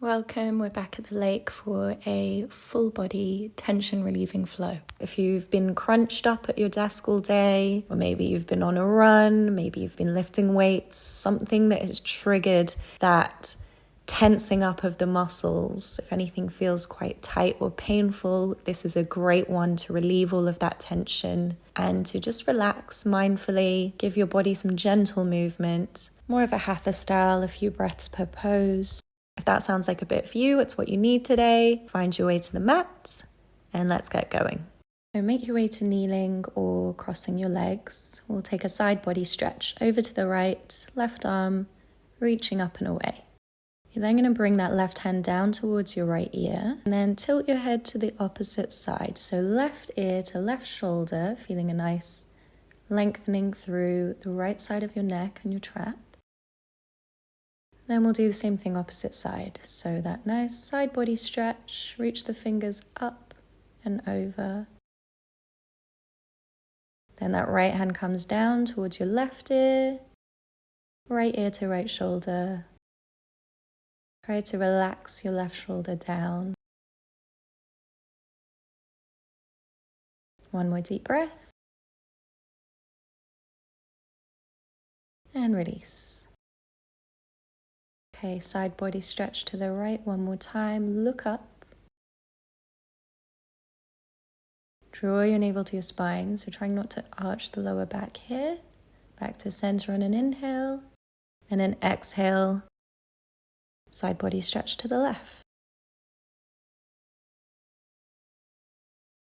Welcome, we're back at the lake for a full body tension relieving flow. If you've been crunched up at your desk all day, or maybe you've been on a run, maybe you've been lifting weights, something that has triggered that tensing up of the muscles, if anything feels quite tight or painful, this is a great one to relieve all of that tension and to just relax mindfully, give your body some gentle movement, more of a hatha style, a few breaths per pose. If that sounds like a bit for you, it's what you need today. Find your way to the mat and let's get going. So make your way to kneeling or crossing your legs. We'll take a side body stretch over to the right, left arm, reaching up and away. You're then going to bring that left hand down towards your right ear and then tilt your head to the opposite side. So left ear to left shoulder, feeling a nice lengthening through the right side of your neck and your trap. Then we'll do the same thing opposite side. So that nice side body stretch, reach the fingers up and over. Then that right hand comes down towards your left ear to right shoulder. Try to relax your left shoulder down. One more deep breath. And release. Okay, side body stretch to the right one more time. Look up. Draw your navel to your spine, so trying not to arch the lower back here. Back to center on an inhale, and then exhale. Side body stretch to the left.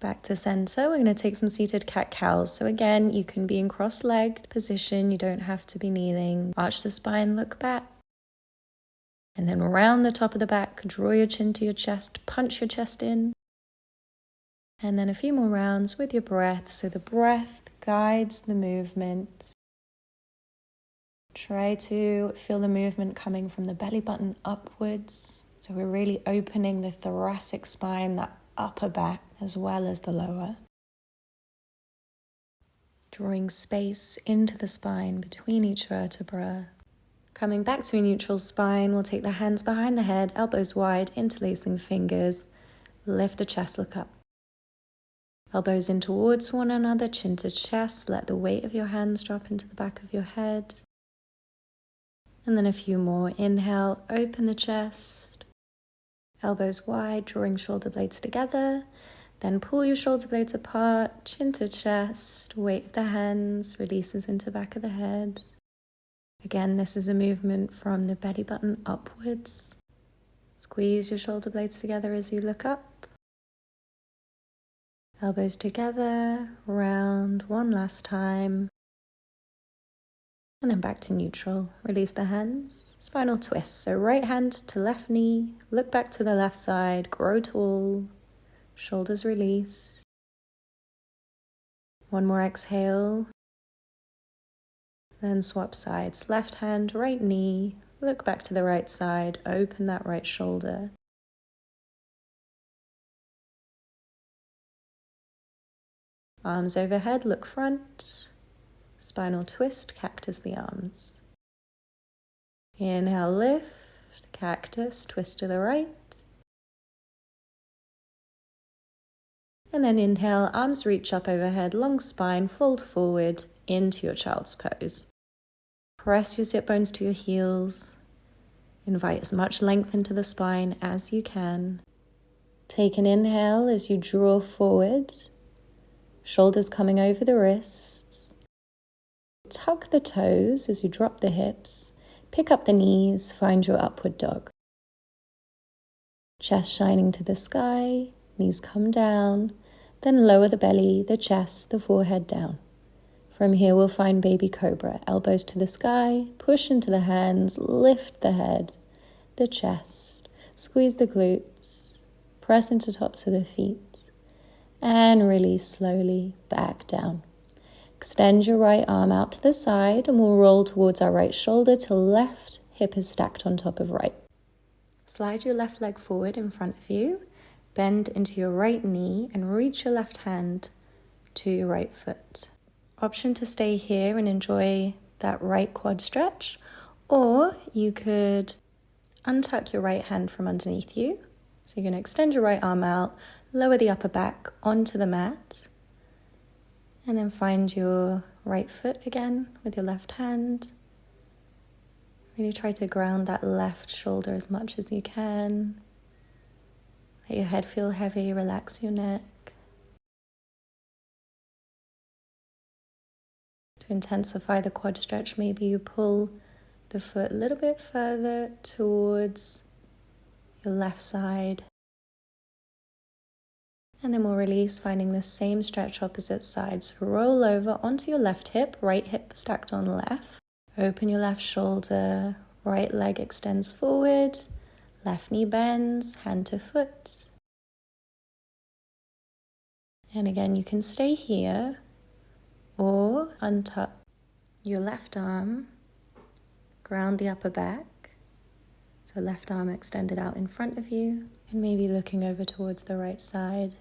Back to center, we're going to take some seated cat-cows. So again, you can be in cross-legged position, you don't have to be kneeling. Arch the spine, look back. And then round the top of the back, draw your chin to your chest, punch your chest in. And then a few more rounds with your breath. So the breath guides the movement. Try to feel the movement coming from the belly button upwards. So we're really opening the thoracic spine, that upper back, as well as the lower. Drawing space into the spine between each vertebra. Coming back to a neutral spine, we'll take the hands behind the head, elbows wide, interlacing fingers. Lift the chest, look up. Elbows in towards one another, chin to chest. Let the weight of your hands drop into the back of your head. And then a few more. Inhale, open the chest. Elbows wide, drawing shoulder blades together. Then pull your shoulder blades apart, chin to chest. Weight of the hands releases into back of the head. Again, this is a movement from the belly button upwards. Squeeze your shoulder blades together as you look up. Elbows together, round one last time. And then back to neutral. Release the hands. Spinal twist. So right hand to left knee. Look back to the left side. Grow tall. Shoulders release. One more exhale. Then swap sides. Left hand, right knee. Look back to the right side. Open that right shoulder. Arms overhead, look front. Spinal twist, cactus the arms. Inhale, lift, cactus, twist to the right. And then inhale, arms reach up overhead, long spine, fold forward into your child's pose. Press your sit bones to your heels. Invite as much length into the spine as you can. Take an inhale as you draw forward. Shoulders coming over the wrists. Tuck the toes as you drop the hips. Pick up the knees, find your upward dog. Chest shining to the sky, knees come down, then lower the belly, the chest, the forehead down. From here we'll find baby cobra, elbows to the sky, push into the hands, lift the head, the chest, squeeze the glutes, press into tops of the feet, and release slowly back down. Extend your right arm out to the side and we'll roll towards our right shoulder till left hip is stacked on top of right. Slide your left leg forward in front of you, bend into your right knee and reach your left hand to your right foot. Option to stay here and enjoy that right quad stretch, or you could untuck your right hand from underneath you. So you're going to extend your right arm out, lower the upper back onto the mat, and then find your right foot again with your left hand. Really try to ground that left shoulder as much as you can. Let your head feel heavy, relax your neck. To intensify the quad stretch, maybe you pull the foot a little bit further towards your left side. And then we'll release, finding the same stretch opposite side. So roll over onto your left hip, right hip stacked on left. Open your left shoulder, right leg extends forward, left knee bends, hand to foot. And again, you can stay here or untuck your left arm, ground the upper back. So left arm extended out in front of you and maybe looking over towards the right side.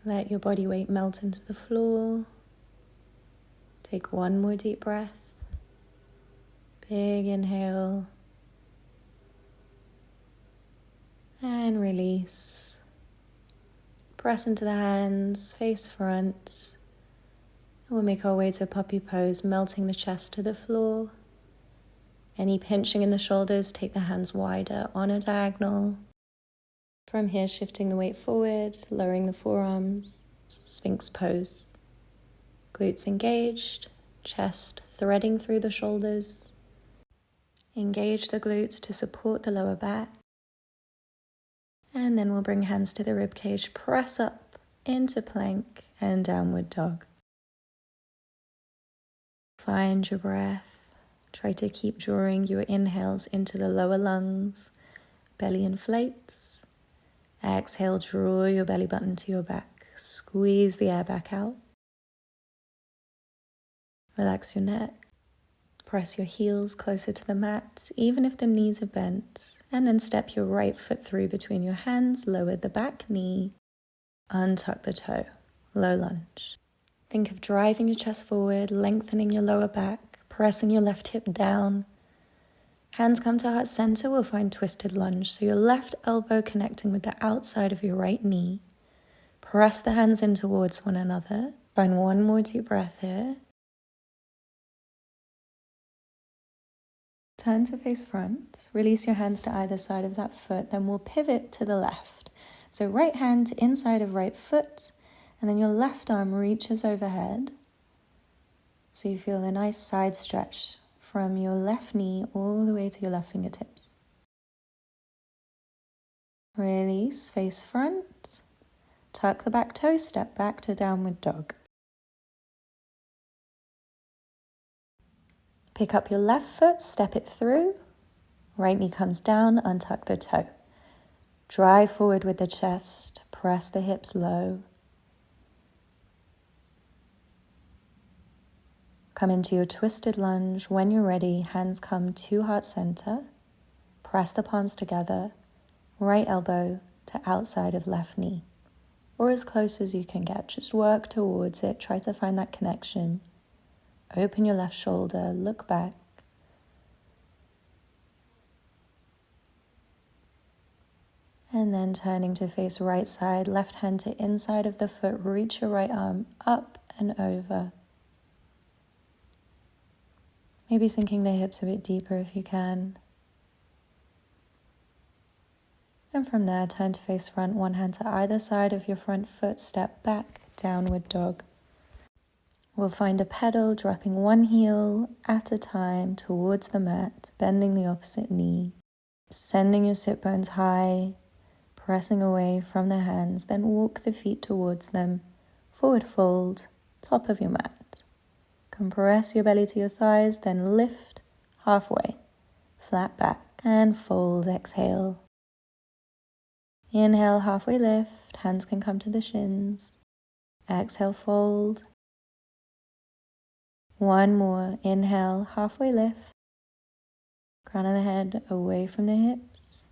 Let your body weight melt into the floor. Take one more deep breath. Big inhale. And release. Press into the hands, face front. We'll make our way to puppy pose, melting the chest to the floor. Any pinching in the shoulders, take the hands wider on a diagonal. From here, shifting the weight forward, lowering the forearms, Sphinx pose. Glutes engaged, chest threading through the shoulders. Engage the glutes to support the lower back. And then we'll bring hands to the rib cage, press up into plank and downward dog. Find your breath. Try to keep drawing your inhales into the lower lungs. Belly inflates. Exhale, draw your belly button to your back. Squeeze the air back out. Relax your neck. Press your heels closer to the mat, even if the knees are bent. And then step your right foot through between your hands. Lower the back knee. Untuck the toe. Low lunge. Think of driving your chest forward, lengthening your lower back, pressing your left hip down. Hands come to heart center, we'll find twisted lunge. So your left elbow connecting with the outside of your right knee. Press the hands in towards one another. Find one more deep breath here. Turn to face front. Release your hands to either side of that foot. Then we'll pivot to the left. So right hand to inside of right foot. And then your left arm reaches overhead. So you feel a nice side stretch from your left knee all the way to your left fingertips. Release, face front. Tuck the back toe, step back to downward dog. Pick up your left foot, step it through. Right knee comes down, untuck the toe. Drive forward with the chest, press the hips low. Come into your twisted lunge. When you're ready, hands come to heart center. Press the palms together, right elbow to outside of left knee, or as close as you can get. Just work towards it. Try to find that connection. Open your left shoulder, look back. And then turning to face right side, left hand to inside of the foot. Reach your right arm up and over. Maybe sinking the hips a bit deeper if you can. And from there, turn to face front, one hand to either side of your front foot, step back, downward dog. We'll find a pedal, dropping one heel at a time towards the mat, bending the opposite knee, sending your sit bones high, pressing away from the hands, then walk the feet towards them, forward fold, top of your mat. Compress your belly to your thighs, then lift halfway, flat back, and fold, exhale. Inhale, halfway lift, hands can come to the shins. Exhale, fold. One more, inhale, halfway lift. Crown of the head away from the hips.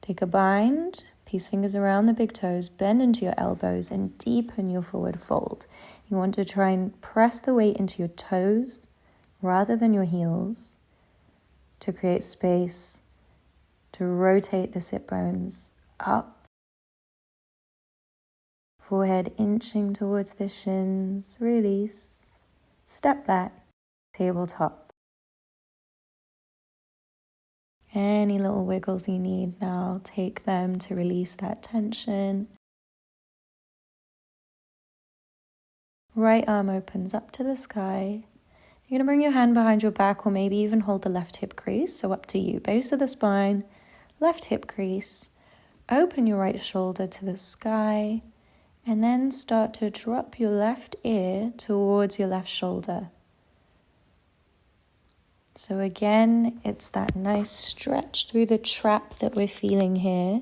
Take a bind, peace fingers around the big toes, bend into your elbows and deepen your forward fold. You want to try and press the weight into your toes rather than your heels to create space to rotate the sit bones up. Forehead inching towards the shins. Release. Step back. Tabletop. Any little wiggles you need now, take them to release that tension. Right arm opens up to the sky. You're going to bring your hand behind your back or maybe even hold the left hip crease, so up to you. Base of the spine, left hip crease. Open your right shoulder to the sky and then start to drop your left ear towards your left shoulder. So again, it's that nice stretch through the trap that we're feeling here.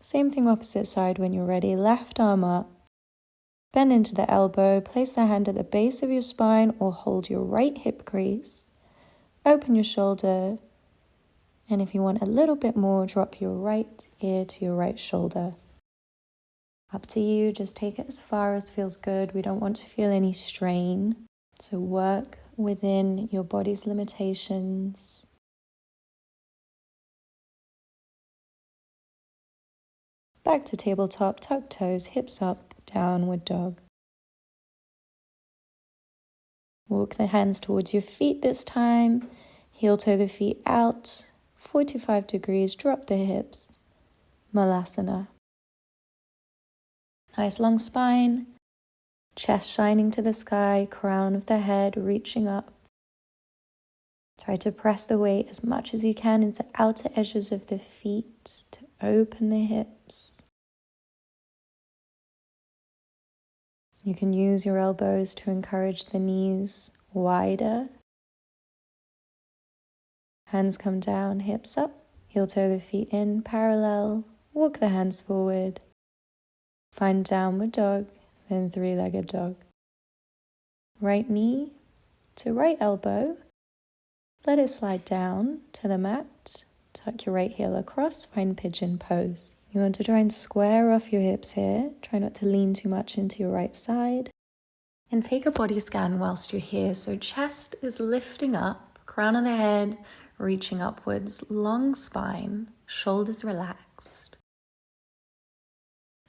Same thing opposite side when you're ready. Left arm up. Bend into the elbow. Place the hand at the base of your spine or hold your right hip crease. Open your shoulder. And if you want a little bit more, drop your right ear to your right shoulder. Up to you. Just take it as far as feels good. We don't want to feel any strain. So work within your body's limitations. Back to tabletop, tuck toes, hips up, downward dog. Walk the hands towards your feet this time. Heel toe the feet out. 45 degrees, drop the hips. Malasana. Nice long spine. Chest shining to the sky, crown of the head reaching up. Try to press the weight as much as you can into outer edges of the feet to open the hips. You can use your elbows to encourage the knees wider. Hands come down, hips up. Heel toe the feet in, parallel. Walk the hands forward. Find downward dog, then three-legged dog. Right knee to right elbow. Let it slide down to the mat. Tuck your right heel across, find pigeon pose. You want to try and square off your hips here. Try not to lean too much into your right side. And take a body scan whilst you're here. So chest is lifting up, crown of the head reaching upwards, long spine, shoulders relaxed.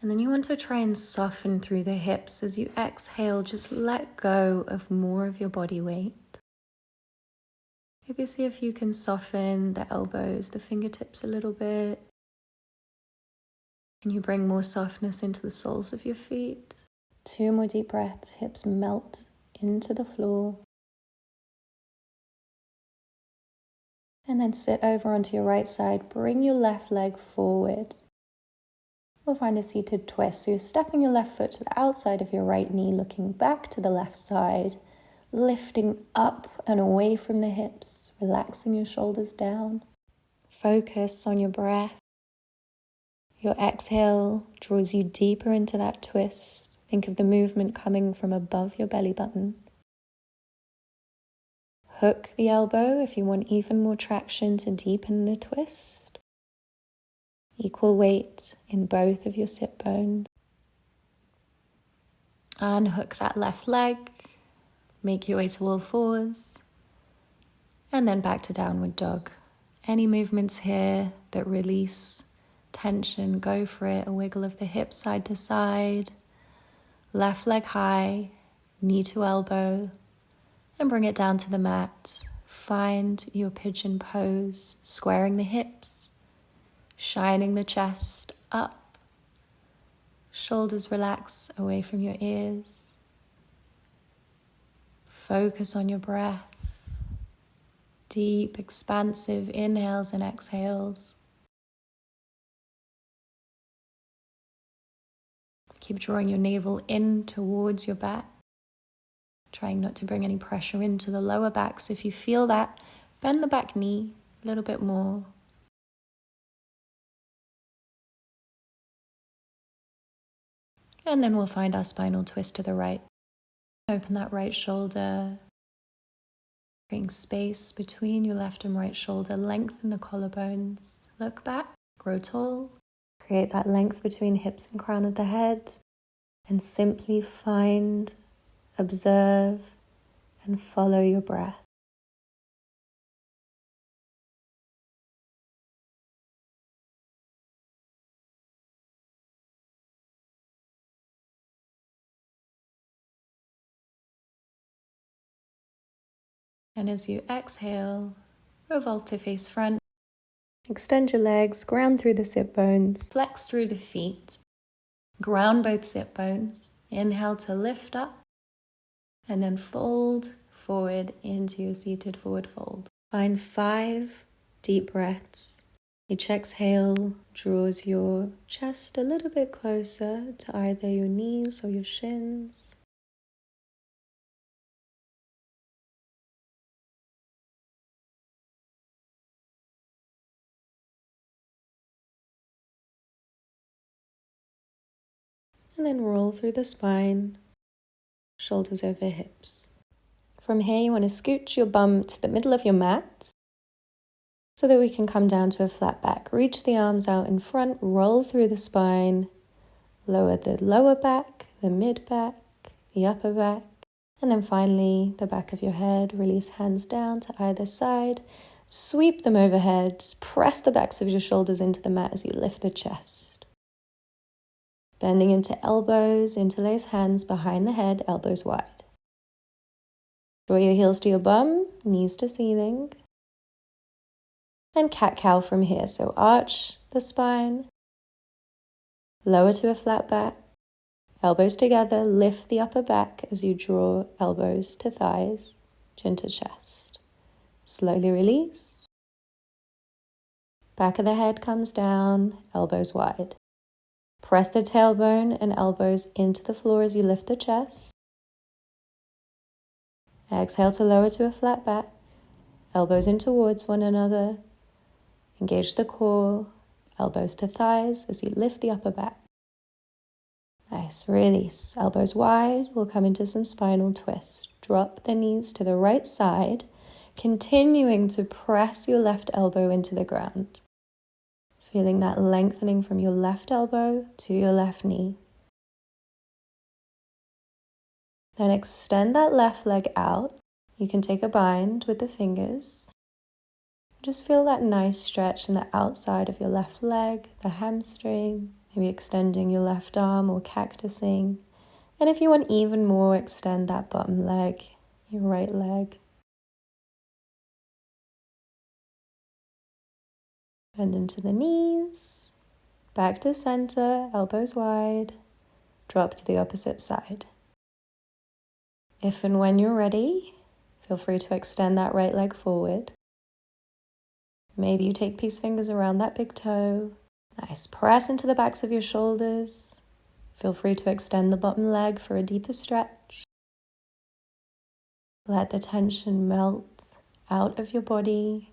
And then you want to try and soften through the hips. As you exhale, just let go of more of your body weight. Maybe see if you can soften the elbows, the fingertips a little bit. Can you bring more softness into the soles of your feet? 2 more deep breaths, hips melt into the floor. And then sit over onto your right side, bring your left leg forward. We'll find a seated twist. So you're stepping your left foot to the outside of your right knee, looking back to the left side, lifting up and away from the hips, relaxing your shoulders down. Focus on your breath. Your exhale draws you deeper into that twist. Think of the movement coming from above your belly button. Hook the elbow if you want even more traction to deepen the twist. Equal weight in both of your sit bones. Unhook that left leg. Make your way to all fours. And then back to downward dog. Any movements here that release tension, go for it. A wiggle of the hips side to side. Left leg high, knee to elbow. And bring it down to the mat. Find your pigeon pose, squaring the hips, shining the chest up. Shoulders relax away from your ears. Focus on your breath. Deep, expansive inhales and exhales. Keep drawing your navel in towards your back. Trying not to bring any pressure into the lower back. So if you feel that, bend the back knee a little bit more. And then we'll find our spinal twist to the right. Open that right shoulder. Bring space between your left and right shoulder. Lengthen the collarbones. Look back, grow tall. Create that length between hips and crown of the head. and simply find, observe, and follow your breath. And as you exhale, revolve to face front. Extend your legs, ground through the sit bones, flex through the feet, ground both sit bones. Inhale to lift up, and then fold forward into your seated forward fold. Find 5 deep breaths. Each exhale draws your chest a little bit closer to either your knees or your shins. And then roll through the spine, shoulders over hips. From here, you want to scooch your bum to the middle of your mat so that we can come down to a flat back. Reach the arms out in front, roll through the spine, lower the lower back, the mid back, the upper back, and then finally the back of your head. Release hands down to either side, sweep them overhead, press the backs of your shoulders into the mat as you lift the chest. Bending into elbows, interlace hands behind the head, elbows wide. Draw your heels to your bum, knees to ceiling. And cat-cow from here. So arch the spine, lower to a flat back, elbows together, lift the upper back as you draw elbows to thighs, chin to chest. Slowly release. Back of the head comes down, elbows wide. Press the tailbone and elbows into the floor as you lift the chest. Exhale to lower to a flat back, elbows in towards one another. Engage the core, elbows to thighs as you lift the upper back. Nice, release. Elbows wide, we'll come into some spinal twists. Drop the knees to the right side, continuing to press your left elbow into the ground. Feeling that lengthening from your left elbow to your left knee. Then extend that left leg out. You can take a bind with the fingers. Just feel that nice stretch in the outside of your left leg, the hamstring, maybe extending your left arm or cactusing. And if you want even more, extend that bottom leg, your right leg. Bend into the knees, back to center, elbows wide, drop to the opposite side. If and when you're ready, feel free to extend that right leg forward. Maybe you take peace fingers around that big toe. Nice. Press into the backs of your shoulders. Feel free to extend the bottom leg for a deeper stretch. Let the tension melt out of your body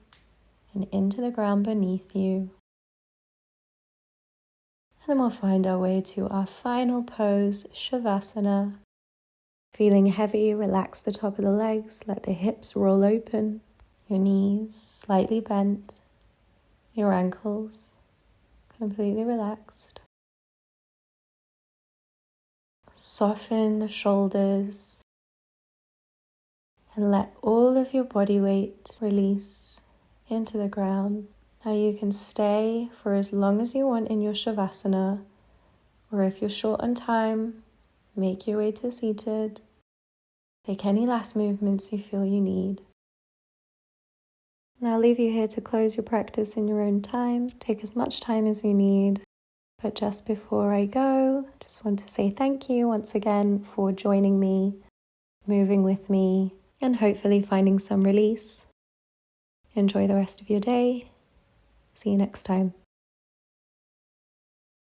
and into the ground beneath you. And then we'll find our way to our final pose, Shavasana. Feeling heavy, relax the top of the legs. Let the hips roll open. Your knees slightly bent, your ankles completely relaxed. Soften the shoulders and let all of your body weight release into the ground. Now you can stay for as long as you want in your Shavasana, or if you're short on time, make your way to seated. Take any last movements you feel you need. Now I'll leave you here to close your practice in your own time. Take as much time as you need. But just before I go, just want to say thank you once again for joining me, moving with me, and hopefully finding some release. Enjoy the rest of your day. See you next time.